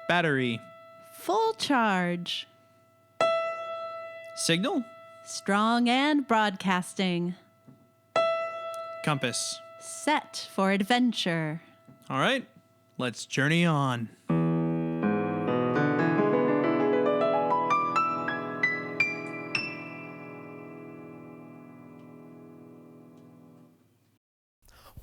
Battery. Full charge. Signal. Strong and broadcasting. Compass. Set for adventure. All right, let's journey on.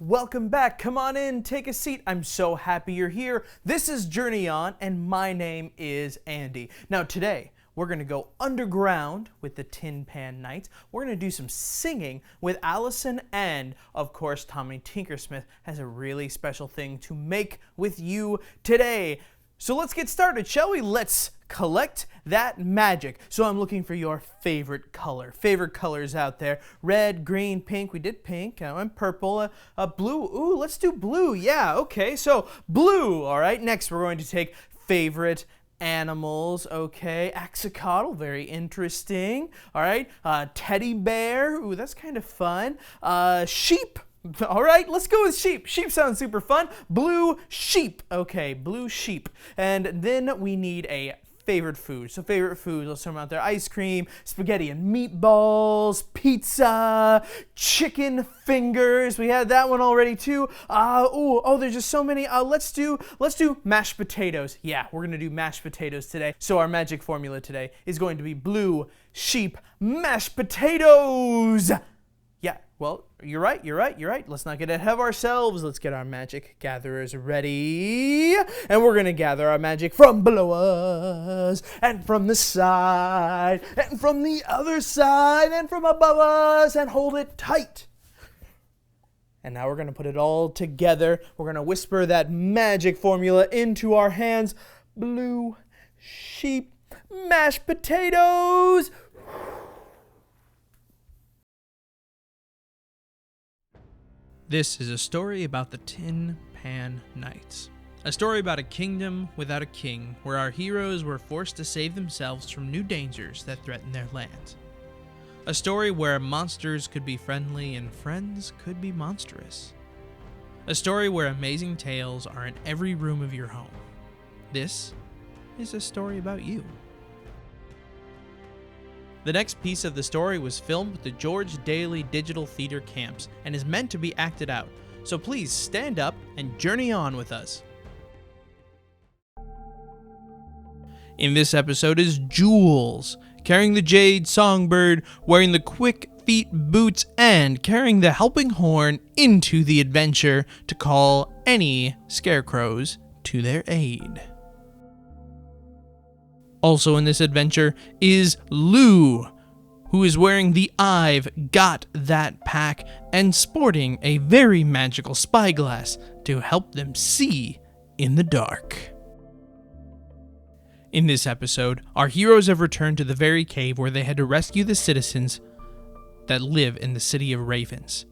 Welcome back. Come on in, take a seat. I'm so happy you're here. This is Journey On, and my name is Andy. Now today, we're going to go underground with the Tin Pan Knights. We're going to do some singing with Allison, and of course, Tommy Tinkersmith has a really special thing to make with you today. So let's get started, shall we? Let's collect that magic. So I'm looking for your favorite color. Favorite colors out there. Red, green, pink. We did pink. And purple. Blue. Ooh, let's do blue. Yeah, okay. So blue. All right. Next, we're going to take favorite animals. Okay. Axolotl. Very interesting. All right. Teddy bear. Ooh, that's kind of fun. Sheep. All right, let's go with sheep. Sheep sounds super fun. Blue sheep. Okay, blue sheep. And then we need a favorite food. So favorite foods, let's throw them out there. Ice cream, spaghetti and meatballs, pizza, chicken fingers. We had that one already too. There's just so many. Let's do mashed potatoes. Yeah, we're gonna do mashed potatoes today. So our magic formula today is going to be blue sheep mashed potatoes. Yeah, well, you're right. Let's not get ahead of ourselves. Let's get our magic gatherers ready. And we're going to gather our magic from below us, and from the side, and from the other side, and from above us, and hold it tight. And now we're going to put it all together. We're going to whisper that magic formula into our hands. Blue sheep mashed potatoes. This is a story about the Tin Pan Knights. A story about a kingdom without a king, where our heroes were forced to save themselves from new dangers that threaten their lands. A story where monsters could be friendly and friends could be monstrous. A story where amazing tales are in every room of your home. This is a story about you. The next piece of the story was filmed with the George Daly Digital Theater Camps and is meant to be acted out, so please stand up and journey on with us. In this episode is Jules, carrying the jade songbird, wearing the quick feet boots, and carrying the helping horn into the adventure to call any scarecrows to their aid. Also in this adventure is Lou, who is wearing the I've Got That pack and sporting a very magical spyglass to help them see in the dark. In this episode, our heroes have returned to the very cave where they had to rescue the citizens that live in the city of Ravens.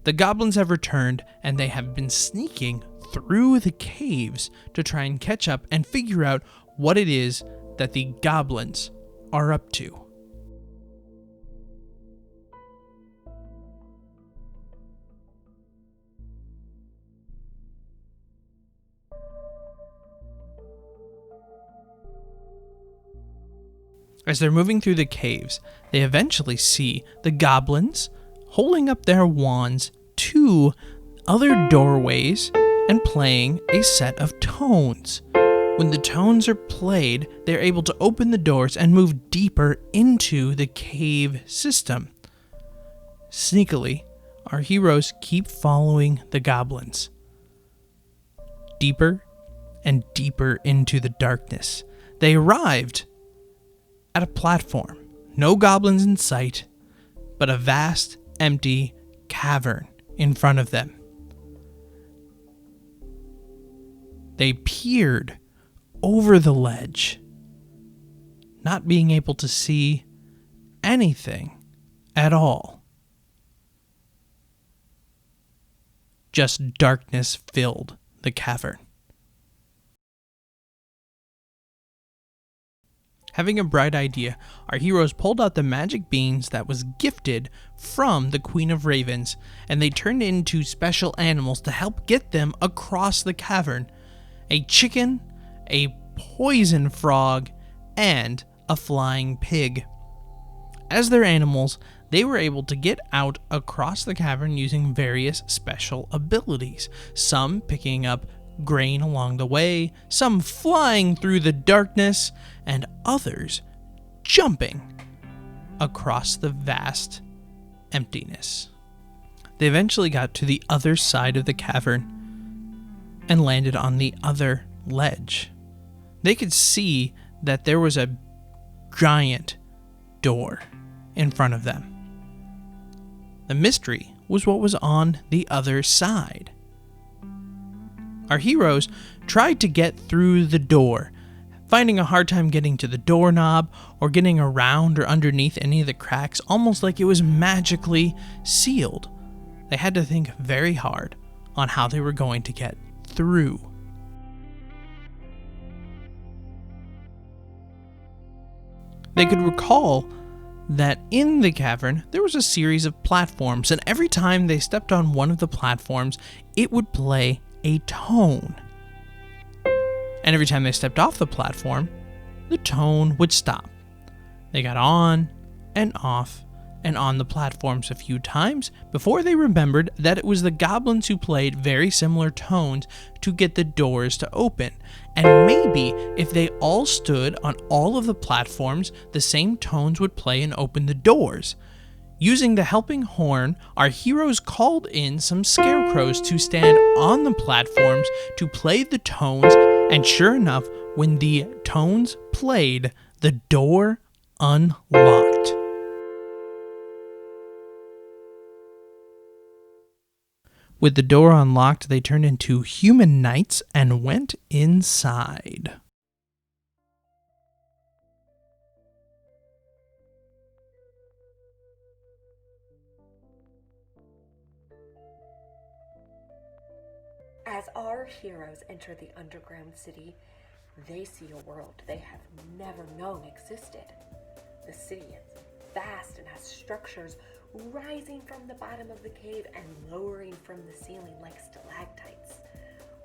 The goblins have returned, and they have been sneaking through the caves to try and catch up and figure out what it is that the goblins are up to. As they're moving through the caves, they eventually see the goblins holding up their wands to other doorways and playing a set of tones. When the tones are played, they're able to open the doors and move deeper into the cave system. Sneakily, our heroes keep following the goblins. Deeper and deeper into the darkness. They arrived at a platform. No goblins in sight, but a vast, empty cavern in front of them. They peered over the ledge, not being able to see anything at all. Just darkness filled the cavern. Having a bright idea, our heroes pulled out the magic beans that was gifted from the Queen of Ravens, and they turned into special animals to help get them across the cavern. A chicken, a poison frog, and a flying pig. As their animals, they were able to get out across the cavern using various special abilities, some picking up grain along the way, some flying through the darkness, and others jumping across the vast emptiness. They eventually got to the other side of the cavern and landed on the other ledge. They could see that there was a giant door in front of them. The mystery was what was on the other side. Our heroes tried to get through the door, finding a hard time getting to the doorknob or getting around or underneath any of the cracks, almost like it was magically sealed. They had to think very hard on how they were going to get through. They could recall that in the cavern there was a series of platforms, and every time they stepped on one of the platforms, it would play a tone. And every time they stepped off the platform, the tone would stop. They got on and off and on the platforms a few times before they remembered that it was the goblins who played very similar tones to get the doors to open. And maybe if they all stood on all of the platforms, the same tones would play and open the doors. Using the helping horn, our heroes called in some scarecrows to stand on the platforms to play the tones, and sure enough, when the tones played, the door unlocked. With the door unlocked, they turned into human knights and went inside. As our heroes enter the underground city, they see a world they have never known existed. The city is vast and has structures rising from the bottom of the cave and lowering from the ceiling like stalactites.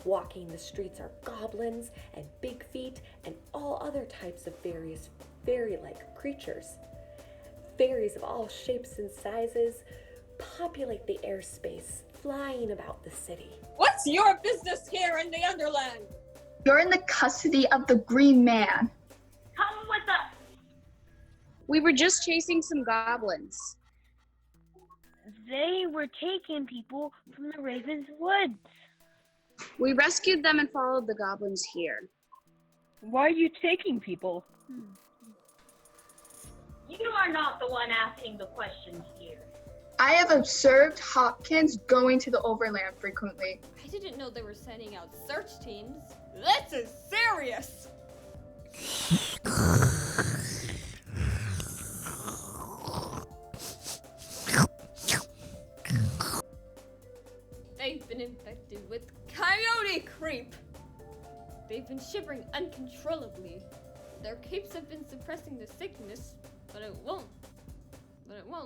Walking the streets are goblins and big feet and all other types of various fairy-like creatures. Fairies of all shapes and sizes populate the airspace, flying about the city. What's your business here in the Underland? You're in the custody of the Green Man. Come with us. We were just chasing some goblins. They were taking people from the Raven's Woods. We rescued them and followed the goblins here. Why are you taking people? You are not the one asking the questions here. I have observed Hopkins going to the Overland frequently. I didn't know they were sending out search teams. This is serious! They've been infected with coyote creep. They've been shivering uncontrollably. Their capes have been suppressing the sickness, but it won't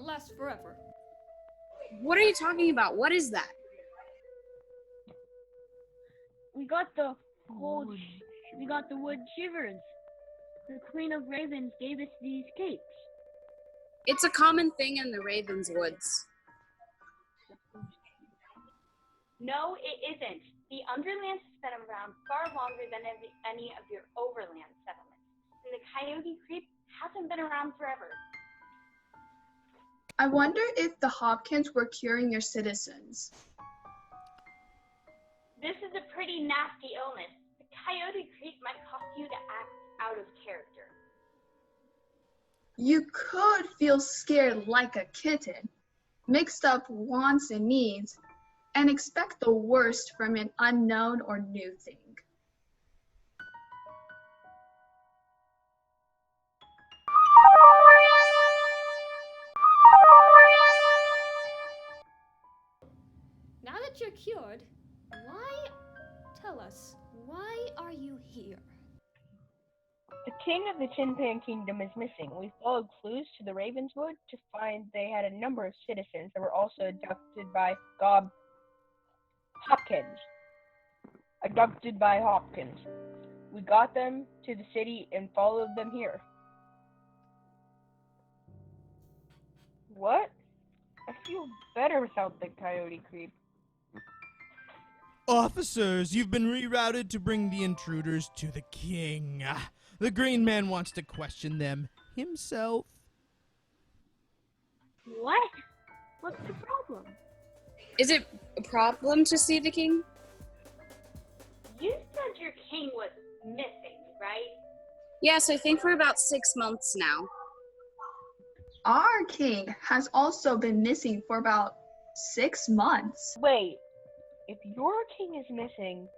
last forever. What are you talking about? What is that? We got the wood shivers. The Queen of Ravens gave us these capes. It's a common thing in the Raven's Woods. No, it isn't. The Underlands has been around far longer than any of your overland settlements. And the coyote creep hasn't been around forever. I wonder if the Hopkins were curing your citizens. This is a pretty nasty illness. The coyote creep might cause you to act out of character. You could feel scared like a kitten, mixed up wants and needs, and expect the worst from an unknown or new thing. Now that you're cured, tell us, why are you here? The king of the Tin Pan Kingdom is missing. We followed clues to the Ravenswood to find they had a number of citizens that were also abducted by Hopkins. We got them to the city and followed them here. What? I feel better without the coyote creep. Officers, you've been rerouted to bring the intruders to the king. The green man wants to question them himself. What? What's the problem? Is it a problem to see the king? You said your king was missing, right? Yes, I think for about 6 months now. Our king has also been missing for about 6 months. Wait, if your king is missing,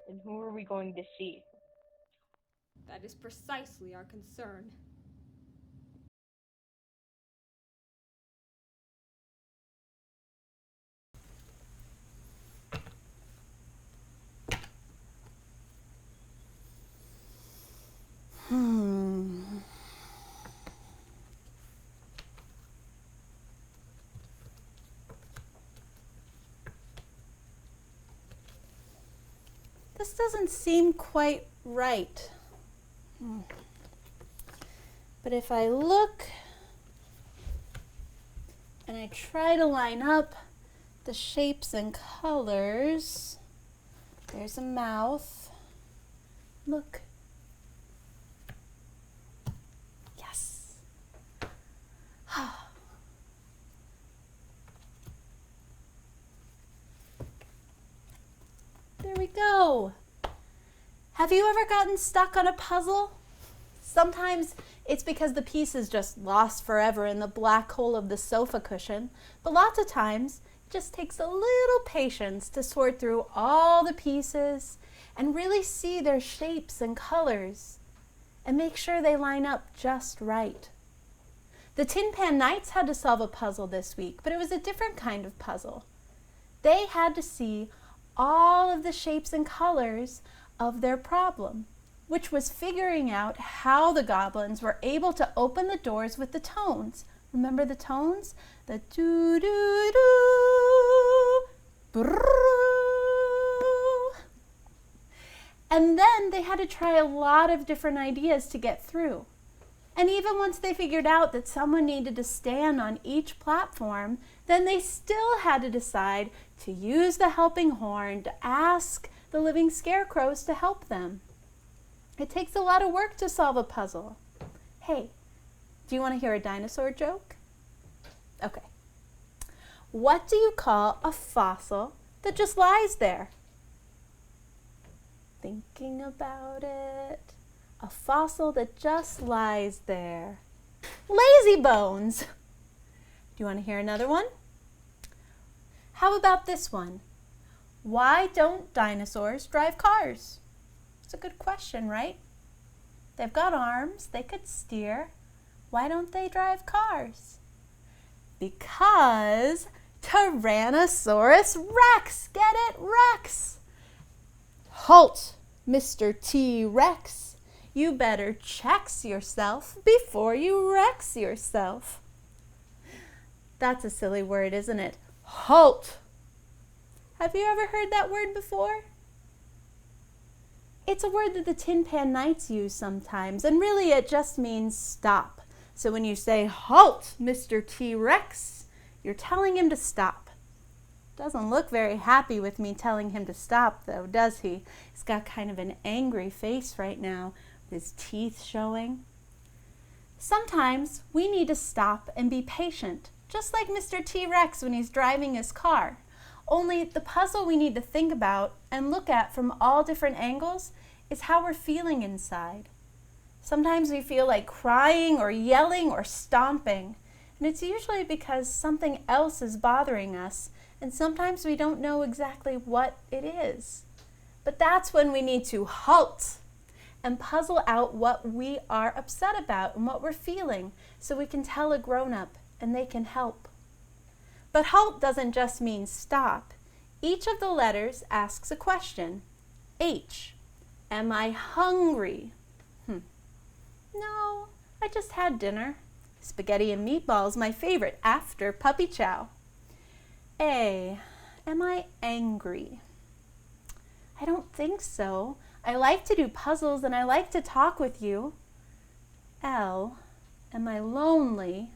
then who are we going to see? That is precisely our concern. This doesn't seem quite right. But if I look and I try to line up the shapes and colors, there's a mouth. Look. Yes. There we go. Have you ever gotten stuck on a puzzle? Sometimes it's because the piece is just lost forever in the black hole of the sofa cushion, but lots of times it just takes a little patience to sort through all the pieces and really see their shapes and colors and make sure they line up just right. The Tin Pan Knights had to solve a puzzle this week, but it was a different kind of puzzle. They had to see all of the shapes and colors of their problem, which was figuring out how the goblins were able to open the doors with the tones. Remember the tones? The doo-doo-doo, brrrr. And then they had to try a lot of different ideas to get through. And even once they figured out that someone needed to stand on each platform, then they still had to decide to use the helping horn to ask the living scarecrows to help them. It takes a lot of work to solve a puzzle. Hey, do you want to hear a dinosaur joke? Okay. What do you call a fossil that just lies there? Thinking about it. A fossil that just lies there. Lazy bones. Do you want to hear another one? How about this one? Why don't dinosaurs drive cars? It's a good question, right? They've got arms, they could steer. Why don't they drive cars? Because Tyrannosaurus Rex. Get it? Rex. Halt, Mr. T-Rex. You better chex yourself before you wrecks yourself. That's a silly word, isn't it? HALT. Have you ever heard that word before? It's a word that the Tin Pan Knights use sometimes, and really it just means stop. So when you say, halt, Mr. T-Rex, you're telling him to stop. Doesn't look very happy with me telling him to stop, though, does he? He's got kind of an angry face right now, with his teeth showing. Sometimes we need to stop and be patient, just like Mr. T-Rex when he's driving his car. Only the puzzle we need to think about and look at from all different angles is how we're feeling inside. Sometimes we feel like crying or yelling or stomping, and it's usually because something else is bothering us, and sometimes we don't know exactly what it is. But that's when we need to halt and puzzle out what we are upset about and what we're feeling so we can tell a grown-up and they can help. But halt doesn't just mean stop. Each of the letters asks a question. H, am I hungry? No, I just had dinner. Spaghetti and meatballs, my favorite after puppy chow. A, am I angry? I don't think so. I like to do puzzles and I like to talk with you. L, am I lonely?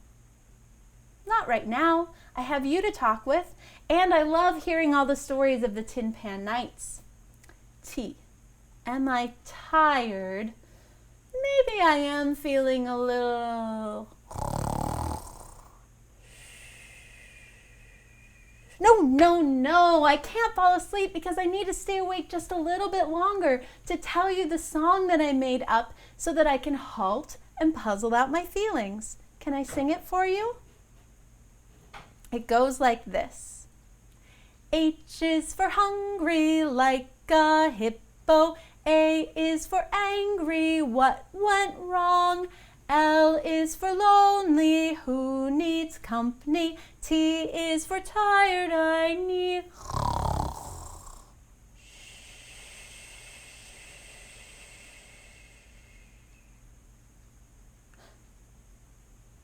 Not right now. I have you to talk with, and I love hearing all the stories of the Tin Pan Nights. T, am I tired? Maybe I am feeling a little... No, I can't fall asleep because I need to stay awake just a little bit longer to tell you the song that I made up so that I can halt and puzzle out my feelings. Can I sing it for you? It goes like this. H is for hungry like a hippo. A is for angry, what went wrong? L is for lonely, who needs company? T is for tired, I need...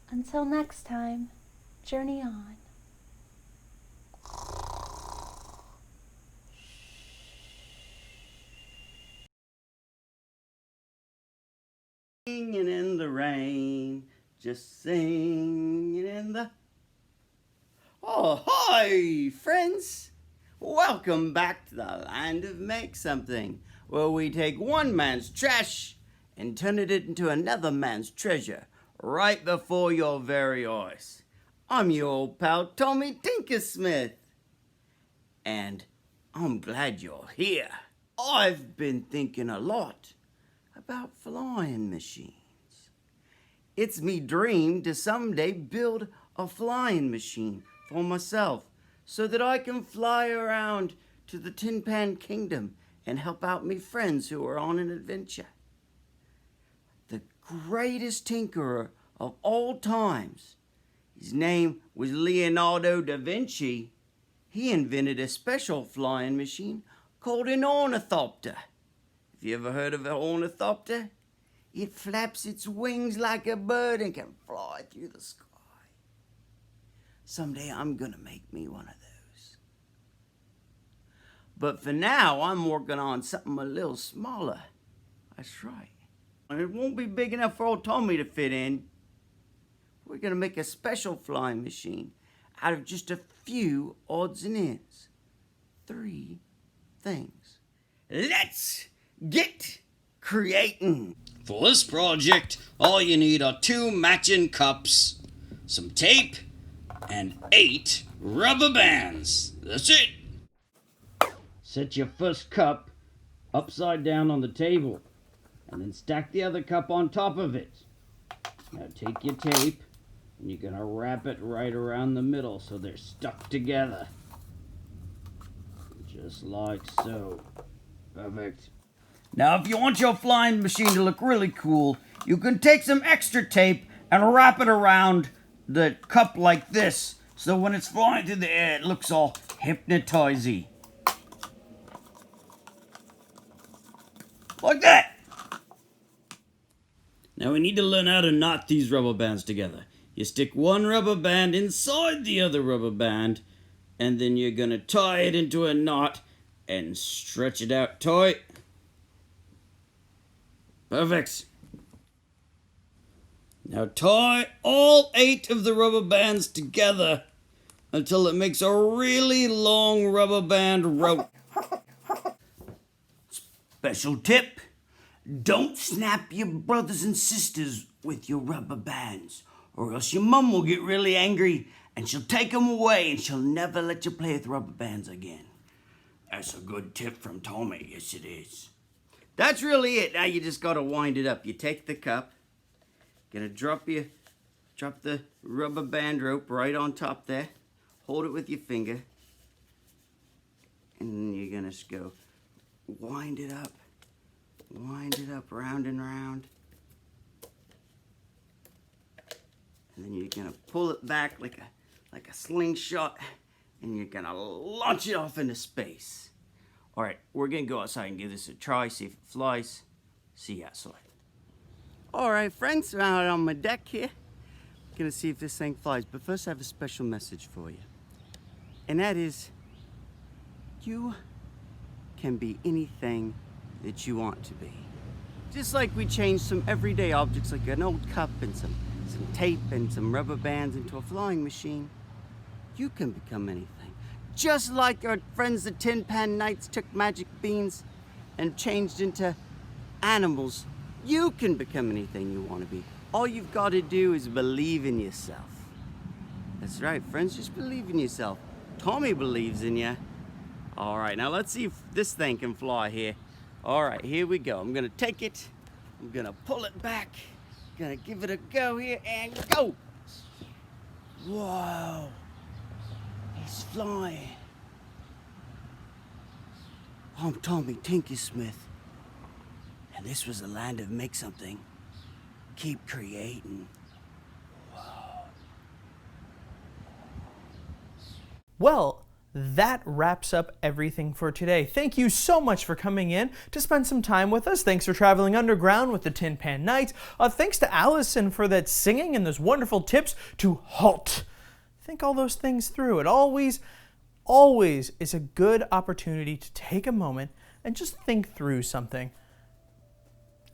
Until next time, journey on. Singing in the rain, just singing in the... Oh, hi, friends! Welcome back to the land of Make Something, where we take one man's trash and turn it into another man's treasure, right before your very eyes. I'm your old pal, Tommy Tinkersmith, and I'm glad you're here. I've been thinking a lot about flying machines. It's me dream to someday build a flying machine for myself so that I can fly around to the Tin Pan Kingdom and help out me friends who are on an adventure. The greatest tinkerer of all times, his name was Leonardo da Vinci. He invented a special flying machine called an ornithopter. Have you ever heard of an ornithopter? It flaps its wings like a bird and can fly through the sky. Someday I'm gonna make me one of those. But for now, I'm working on something a little smaller. That's right. And it won't be big enough for old Tommy to fit in. We're gonna make a special flying machine out of just a few odds and ends. 3 things. Let's get creating. For this project, all you need are 2 matching cups, some tape, and 8 rubber bands. That's it. Set your first cup upside down on the table, and then stack the other cup on top of it. Now take your tape, and you're gonna wrap it right around the middle so they're stuck together. Just like so. Perfect. Now, if you want your flying machine to look really cool, you can take some extra tape and wrap it around the cup like this, so when it's flying through the air, it looks all hypnotizing. Like that. Now we need to learn how to knot these rubber bands together. You stick one rubber band inside the other rubber band, and then you're gonna tie it into a knot and stretch it out tight. Perfect. Now tie all 8 of the rubber bands together until it makes a really long rubber band rope. Special tip, don't snap your brothers and sisters with your rubber bands, or else your mum will get really angry and she'll take them away and she'll never let you play with rubber bands again. That's a good tip from Tommy, yes it is. That's really it. Now you just gotta wind it up. You take the cup, gonna drop the rubber band rope right on top there, hold it with your finger, and then you're gonna just go wind it up round and round, and then you're gonna pull it back like a slingshot, and you're gonna launch it off into space. All right, we're gonna go outside and give this a try, see if it flies. See you outside. All right, friends, I'm out on my deck here. Gonna see if this thing flies, but first I have a special message for you. And that is, you can be anything that you want to be. Just like we changed some everyday objects like an old cup and some tape and some rubber bands into a flying machine, you can become anything. Just like our friends the Tin Pan Knights took magic beans and changed into animals, you can become anything you want to be. All you've got to do is believe in yourself. That's right, friends, just believe in yourself. Tommy believes in you. All right, now let's see if this thing can fly here. All right, here we go. I'm gonna take it. I'm gonna pull it back. Gonna give it a go here and go. Whoa, he's flying. I'm Tommy Tinkersmith, and this was the land of make something. Keep creating. Well, that wraps up everything for today. Thank you so much for coming in to spend some time with us. Thanks for traveling underground with the Tin Pan Knights. Thanks to Allison for that singing and those wonderful tips to HALT. Think all those things through. It always is a good opportunity to take a moment and just think through something.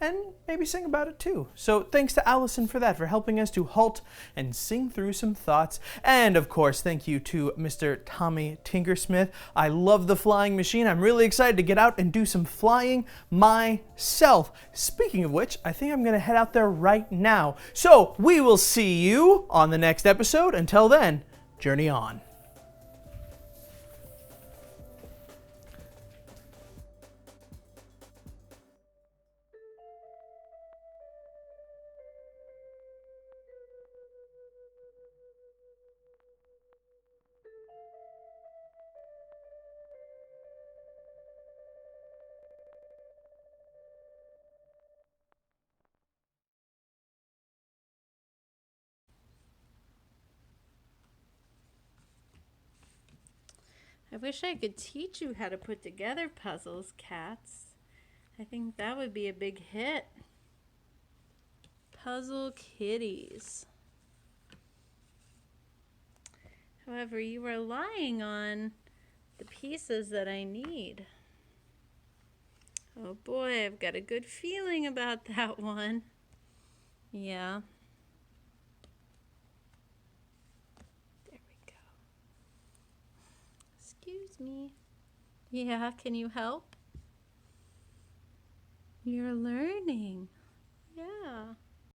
And maybe sing about it too. So thanks to Allison for that, for helping us to halt and sing through some thoughts. And of course, thank you to Mr. Tommy Tinkersmith. I love the flying machine. I'm really excited to get out and do some flying myself. Speaking of which, I think I'm gonna head out there right now. So we will see you on the next episode. Until then, journey on. I wish I could teach you how to put together puzzles, cats. I think that would be a big hit. Puzzle kitties. However, you are relying on the pieces that I need. Oh boy, I've got a good feeling about that one. Yeah. There we go. Excuse me. Yeah, can you help? You're learning. Yeah.